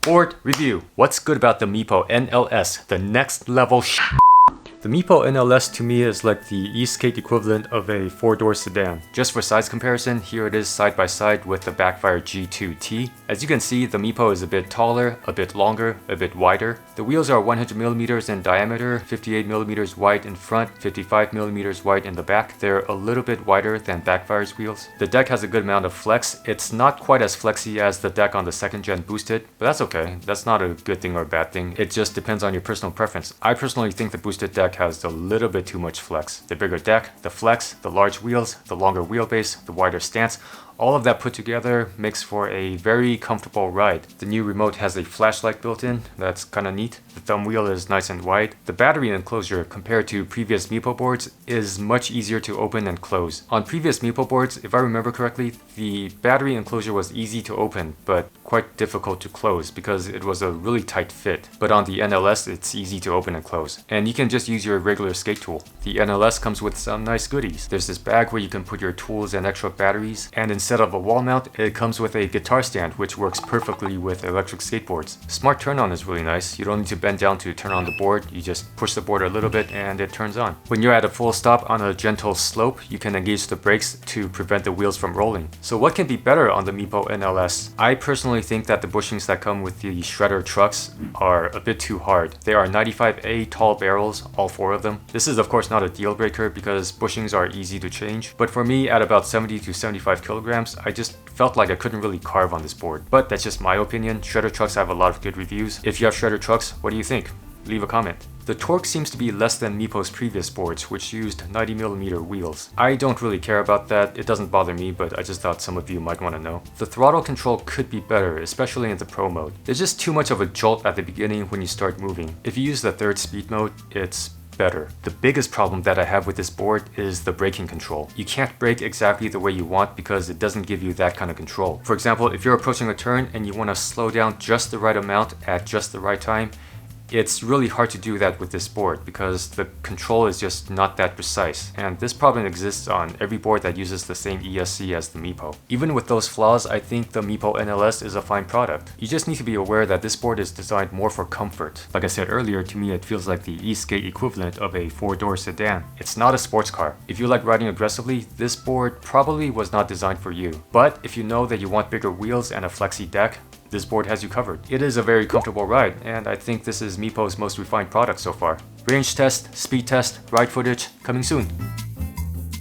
Board review. What's good about the Meepo NLS, the next level The Meepo NLS to me is like the e-skate equivalent of a 4-door sedan. Just for size comparison, here it is side by side with the Backfire G2T. As you can see, the Meepo is a bit taller, a bit longer, a bit wider. The wheels are 100mm in diameter, 58mm wide in front, 55mm wide in the back. They're a little bit wider than Backfire's wheels. The deck has a good amount of flex. It's not quite as flexy as the deck on the 2nd gen Boosted, but that's okay. That's not a good thing or a bad thing. It just depends on your personal preference. I personally think the Boosted deck has a little bit too much flex. The bigger deck, the flex, the large wheels, the longer wheelbase, the wider stance, all of that put together makes for a very comfortable ride. The new remote has a flashlight built in, that's kinda neat. The thumb wheel is nice and wide. The battery enclosure compared to previous Meepo boards is much easier to open and close. On previous Meepo boards, if I remember correctly, the battery enclosure was easy to open, but quite difficult to close because it was a really tight fit. But on the NLS, it's easy to open and close. And you can just use your regular skate tool. The NLS comes with some nice goodies. There's this bag where you can put your tools and extra batteries, and instead of a wall mount, it comes with a guitar stand which works perfectly with electric skateboards. Smart turn on is really nice. You don't need to bend down to turn on the board. You just push the board a little bit and it turns on. When you're at a full stop on a gentle slope, you can engage the brakes to prevent the wheels from rolling. So what can be better on the Meepo NLS? I personally think that the bushings that come with the shredder trucks are a bit too hard. They are 95A tall barrels, all 4 of them. This is of course not a deal breaker because bushings are easy to change, but for me at about 70 to 75 kilograms, I just felt like I couldn't really carve on this board. But that's just my opinion. Shredder trucks have a lot of good reviews. If you have shredder trucks, what do you think? Leave a comment. The torque seems to be less than Meepo's previous boards, which used 90mm wheels. I don't really care about that, it doesn't bother me, but I just thought some of you might want to know. The throttle control could be better, especially in the Pro mode. There's just too much of a jolt at the beginning when you start moving. If you use the 3rd speed mode, it's better. The biggest problem that I have with this board is the braking control. You can't brake exactly the way you want because it doesn't give you that kind of control. For example, if you're approaching a turn and you want to slow down just the right amount at just the right time, it's really hard to do that with this board because the control is just not that precise, and this problem exists on every board that uses the same ESC as the Meepo. Even with those flaws, I think the Meepo NLS is a fine product. You just need to be aware that this board is designed more for comfort. Like I said earlier, to me it feels like the e-skate equivalent of a 4-door sedan. It's not a sports car. If you like riding aggressively, this board probably was not designed for you. But if you know that you want bigger wheels and a flexy deck, this board has you covered. It is a very comfortable ride, and I think this is Meepo's most refined product so far. Range test, speed test, ride footage, coming soon.